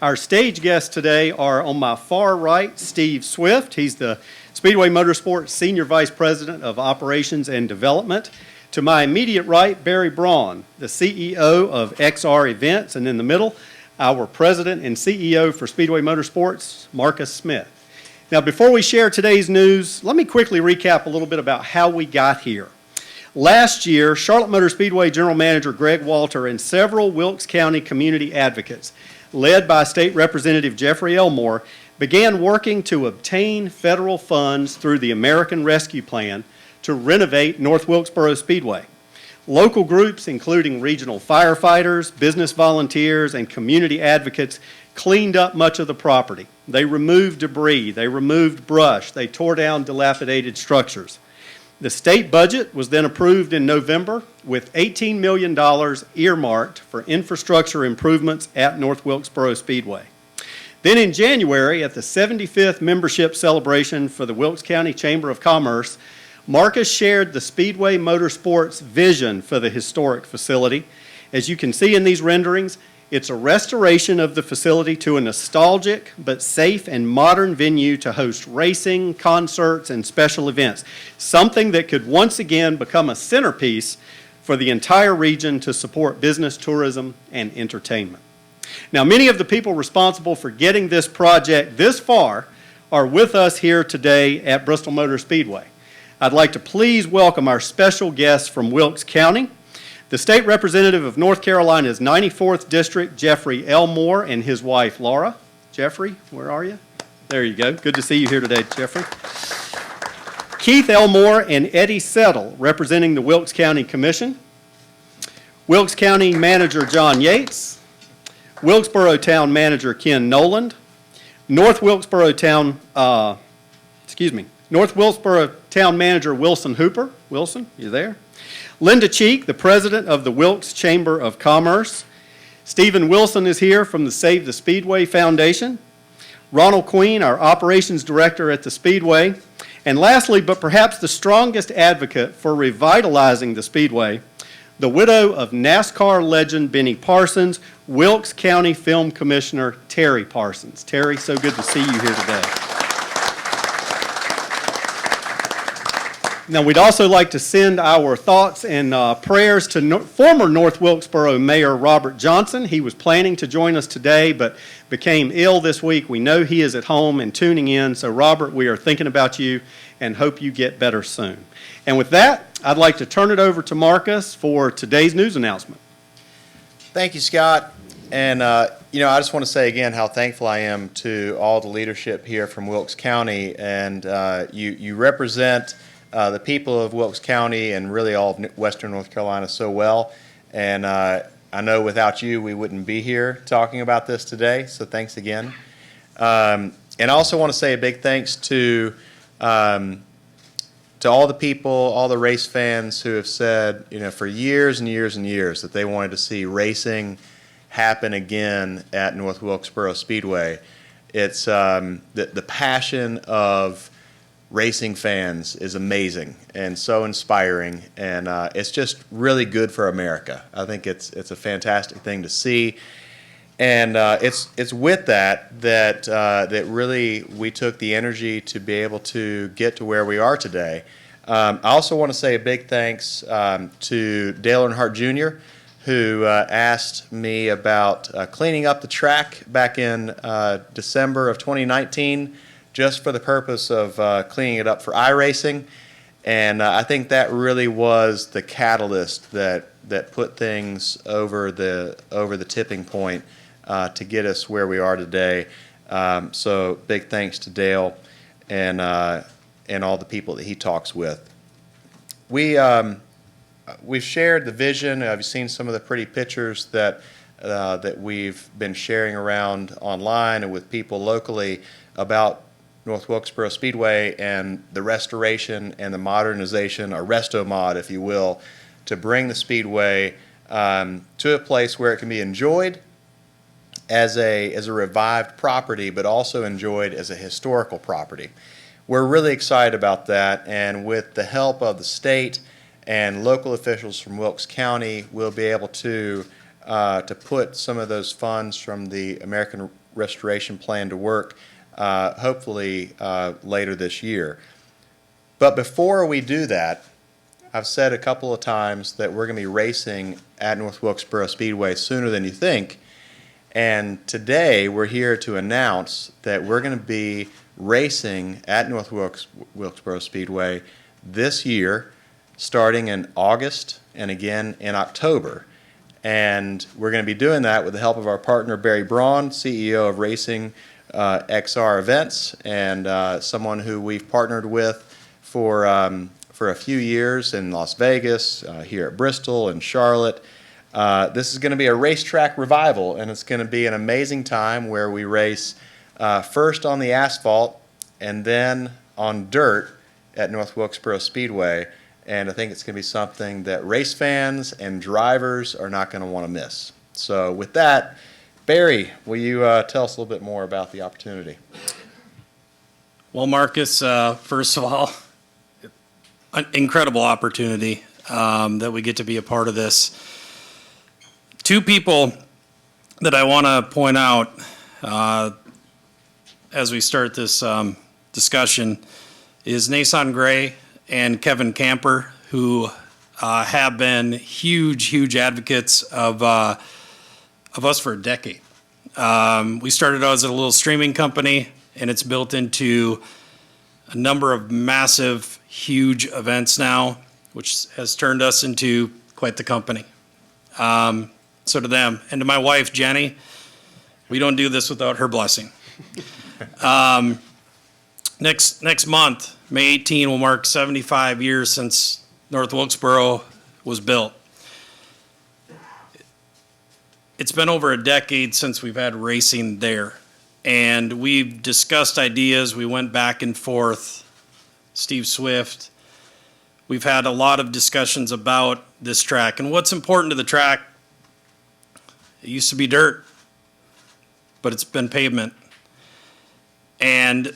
Our stage guests today are on my far right, Steve Swift. He's the Speedway Motorsports Senior Vice President of Operations and Development. To my immediate right, Barry Braun, the CEO of XR Events, and in the middle, our President and CEO for Speedway Motorsports, Marcus Smith. Now, before we share today's news, let me quickly recap a little bit about how we got here. Last year, Charlotte Motor Speedway General Manager Greg Walter and several Wilkes County community advocates, led by State Representative Jeffrey Elmore, began working to obtain federal funds through the American Rescue Plan to renovate North Wilkesboro Speedway. Local groups, including regional firefighters, business volunteers, and community advocates, cleaned up much of the property. They removed debris, they removed brush, they tore down dilapidated structures. The state budget was then approved in November with $18 million earmarked for infrastructure improvements at North Wilkesboro Speedway. Then in January, at the 75th membership celebration for the Wilkes County Chamber of Commerce, Marcus shared the Speedway Motorsports vision for the historic facility. As you can see in these renderings, it's a restoration of the facility to a nostalgic but safe and modern venue to host racing, concerts, and special events, something that could once again become a centerpiece for the entire region to support business, tourism, and entertainment. Now, many of the people responsible for getting this project this far are with us here today at Bristol Motor Speedway. I'd like to please welcome our special guest from Wilkes County, the State Representative of North Carolina's 94th District, Jeffrey Elmore, and his wife, Laura. Jeffrey, where are you? There you go. Good to see you here today, Jeffrey. Keith Elmore and Eddie Settle, representing the Wilkes County Commission. Wilkes County Manager John Yates. Wilkesboro Town Manager Ken Noland. North Wilkesboro Town Manager Wilson Hooper. Wilson, you there? Linda Cheek, the President of the Wilkes Chamber of Commerce. Stephen Wilson is here from the Save the Speedway Foundation. Ronald Queen, our Operations Director at the Speedway. And lastly, but perhaps the strongest advocate for revitalizing the Speedway, the widow of NASCAR legend Benny Parsons, Wilkes County Film Commissioner Terry Parsons. Terry, so good to see you here today. Now, we'd also like to send our thoughts and prayers to former North Wilkesboro Mayor Robert Johnson. He was planning to join us today, but became ill this week. We know he is at home and tuning in. So, Robert, we are thinking about you and hope you get better soon. And with that, I'd like to turn it over to Marcus for today's news announcement. Thank you, Scott. And, I just want to say again how thankful I am to all the leadership here from Wilkes County. And you represent the people of Wilkes County and really all of Western North Carolina so well. And I know without you, we wouldn't be here talking about this today. So thanks again. And I also want to say a big thanks to all the people, all the race fans who have said, for years and years and years that they wanted to see racing happen again at North Wilkesboro Speedway. It's the passion of racing fans is amazing and so inspiring, and it's just really good for America. I think it's a fantastic thing to see, and it's with that really we took the energy to be able to get to where we are today. I also want to say a big thanks to Dale Earnhardt Jr., who asked me about cleaning up the track back in December of 2019, just for the purpose of cleaning it up for iRacing. And I think that really was the catalyst that put things over the tipping point to get us where we are today. So big thanks to Dale and all the people that he talks with. We've shared the vision. I've seen some of the pretty pictures that we've been sharing around online and with people locally about North Wilkesboro Speedway and the restoration and the modernization, or resto-mod, if you will, to bring the Speedway to a place where it can be enjoyed as a revived property, but also enjoyed as a historical property. We're really excited about that, and with the help of the state and local officials from Wilkes County, we'll be able to put some of those funds from the American restoration plan to work, hopefully later this year. But before we do that, I've said a couple of times that we're going to be racing at North Wilkesboro Speedway sooner than you think. And today we're here to announce that we're going to be racing at North Wilkesboro Speedway this year, starting in August and again in October. And we're going to be doing that with the help of our partner Barry Braun, CEO of Racing XR Events, and someone who we've partnered with for a few years in Las Vegas, here at Bristol and Charlotte. This is going to be a racetrack revival, and it's going to be an amazing time where we race first on the asphalt and then on dirt at North Wilkesboro Speedway. And I think it's going to be something that race fans and drivers are not going to want to miss. So with that, Barry, will you tell us a little bit more about the opportunity? Well, Marcus, first of all, an incredible opportunity that we get to be a part of this. Two people that I want to point out as we start this discussion is Nason Gray and Kevin Camper, who have been huge advocates of us for a decade. We started out as a little streaming company, and it's built into a number of massive, huge events now, which has turned us into quite the company. So to them, and to my wife, Jenny, we don't do this without her blessing. Next month, May 18, will mark 75 years since North Wilkesboro was built. It's been over a decade since we've had racing there, and we've discussed ideas. We went back and forth. Steve Swift. We've had a lot of discussions about this track, and what's important to the track. It used to be dirt, but it's been pavement. And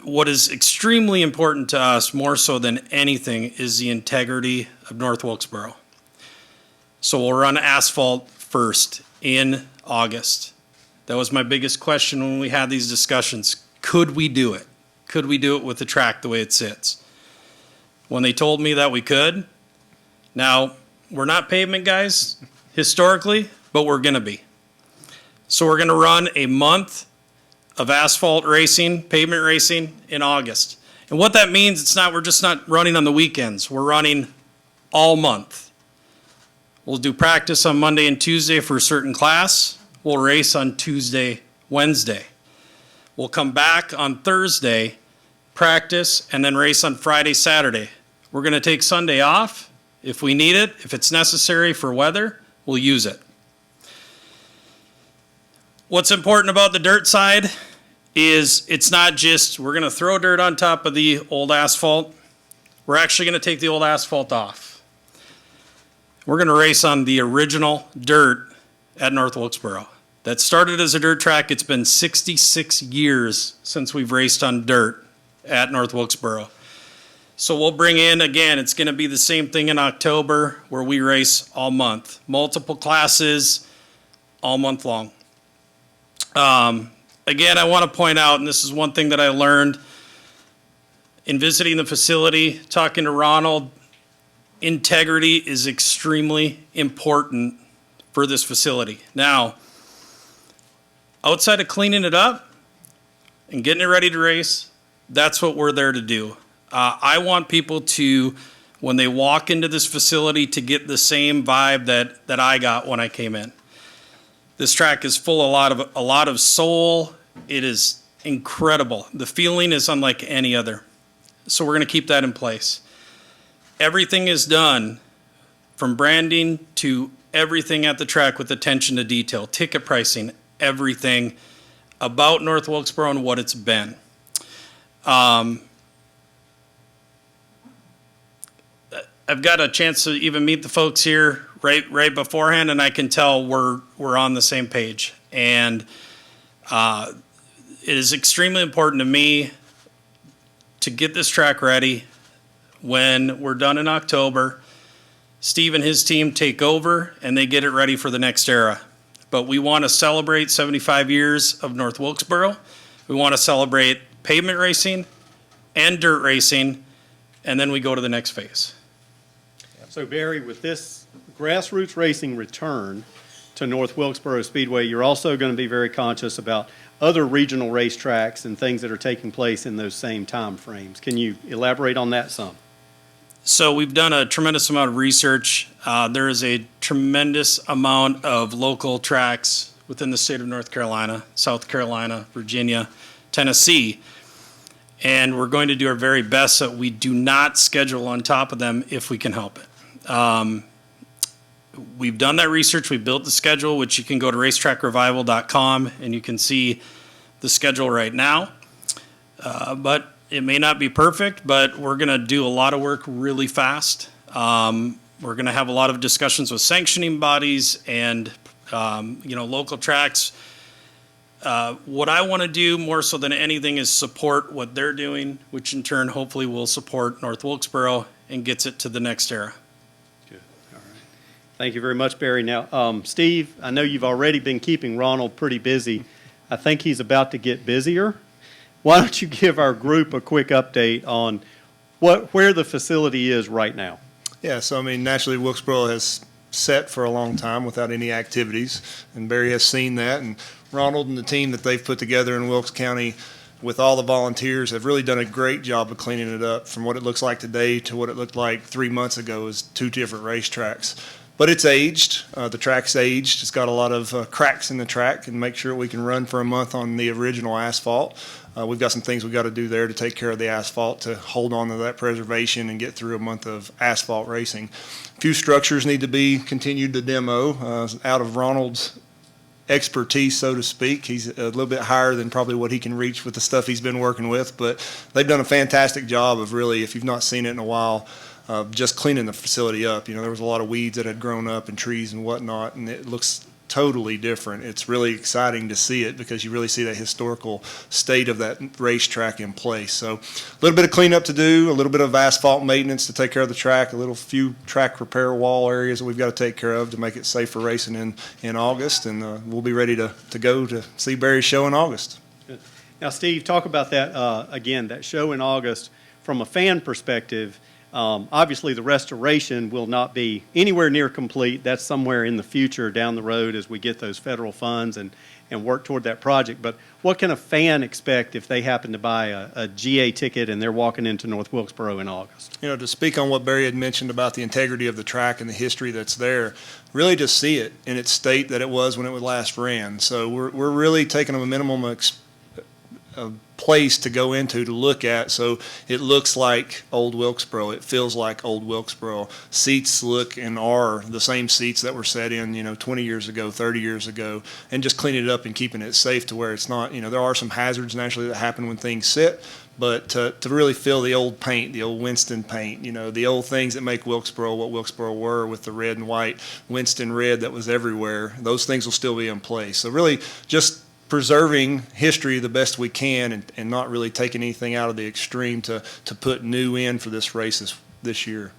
what is extremely important to us, more so than anything, is the integrity of North Wilkesboro. So we'll run asphalt first in August. That was my biggest question when we had these discussions. Could we do it? Could we do it with the track the way it sits? When they told me that we could, now, we're not pavement guys historically, but we're going to be. So we're going to run a month of asphalt racing, pavement racing in August. And what that means, we're just not running on the weekends. We're running all month. We'll do practice on Monday and Tuesday for a certain class. We'll race on Tuesday, Wednesday. We'll come back on Thursday, practice, and then race on Friday, Saturday. We're going to take Sunday off if we need it. If it's necessary for weather, we'll use it. What's important about the dirt side is it's not just we're going to throw dirt on top of the old asphalt. We're actually going to take the old asphalt off. We're going to race on the original dirt at North Wilkesboro. That started as a dirt track. It's been 66 years since we've raced on dirt at North Wilkesboro. So we'll bring in, again, it's going to be the same thing in October where we race all month. Multiple classes all month long. Again, I want to point out, and this is one thing that I learned in visiting the facility, talking to Ronald, integrity is extremely important for this facility. Now, outside of cleaning it up and getting it ready to race, that's what we're there to do. I want people to, when they walk into this facility, to get the same vibe that I got when I came in. This track is full of a lot of soul. It is incredible. The feeling is unlike any other. So we're going to keep that in place. Everything is done from branding to everything at the track with attention to detail, ticket pricing, everything about North Wilkesboro and what it's been. I've got a chance to even meet the folks here right beforehand, and I can tell we're on the same page. And it is extremely important to me to get this track ready when we're done in October. Steve and his team take over, and they get it ready for the next era. but we want to celebrate 75 years of North Wilkesboro. We want to celebrate pavement racing and dirt racing, and then we go to the next phase. So Barry, with this grassroots racing return to North Wilkesboro Speedway, you're also going to be very conscious about other regional racetracks and things that are taking place in those same time frames. Can you elaborate on that some? So we've done a tremendous amount of research. There is a tremendous amount of local tracks within the state of North Carolina, South Carolina, Virginia, Tennessee, and we're going to do our very best that we do not schedule on top of them if we can help it. We've done that research. We built the schedule, which you can go to racetrackrevival.com and you can see the schedule right now. But it may not be perfect, but we're going to do a lot of work really fast. We're going to have a lot of discussions with sanctioning bodies and local tracks. What I want to do more so than anything is support what they're doing, which in turn hopefully will support North Wilkesboro and gets it to the next era. Good. All right. Thank you very much, Barry. Now, Steve, I know you've already been keeping Ronald pretty busy. I think he's about to get busier. Why don't you give our group a quick update on where the facility is right now? Yeah, so I mean, naturally, Wilkesboro has sat for a long time without any activities, and Barry has seen that. And Ronald and the team that they've put together in Wilkes County with all the volunteers have really done a great job of cleaning it up from what it looks like today to what it looked like 3 months ago as two different racetracks. But it's aged. The track's aged. It's got a lot of cracks in the track and make sure we can run for a month on the original asphalt. We've got some things we've got to do there to take care of the asphalt to hold on to that preservation and get through a month of asphalt racing. A few structures need to be continued to demo out of Ronald's expertise, so to speak. He's a little bit higher than probably what he can reach with the stuff he's been working with, but they've done a fantastic job of really, if you've not seen it in a while, just cleaning the facility up. You know, there was a lot of weeds that had grown up and trees and whatnot, and it looks totally different. It's really exciting to see it because you really see that historical state of that racetrack in place. So a little bit of cleanup to do, a little bit of asphalt maintenance to take care of the track, a few track repair wall areas that we've got to take care of to make it safe for racing in August, and we'll be ready to go to see Barry's show in August. Good. Now, Steve, talk about that again, that show in August from a fan perspective. Obviously, the restoration will not be anywhere near complete. That's somewhere in the future down the road as we get those federal funds and work toward that project. But what can a fan expect if they happen to buy a GA ticket and they're walking into North Wilkesboro in August? You know, to speak on what Barry had mentioned about the integrity of the track and the history that's there, really just see it in its state that it was when it was last ran. So we're really taking a minimum place to go into to look at, so it looks like old Wilkesboro. It feels like old Wilkesboro. Seats look and are the same seats that were set in 20 years ago, 30 years ago, and just cleaning it up and keeping it safe to where it's not, there are some hazards naturally that happen when things sit, but to really feel the old paint, the old Winston paint, the old things that make Wilkesboro what Wilkesboro were with the red and white Winston red that was everywhere, those things will still be in place. So really just preserving history the best we can and not really taking anything out of the extreme to put new in for this race this year.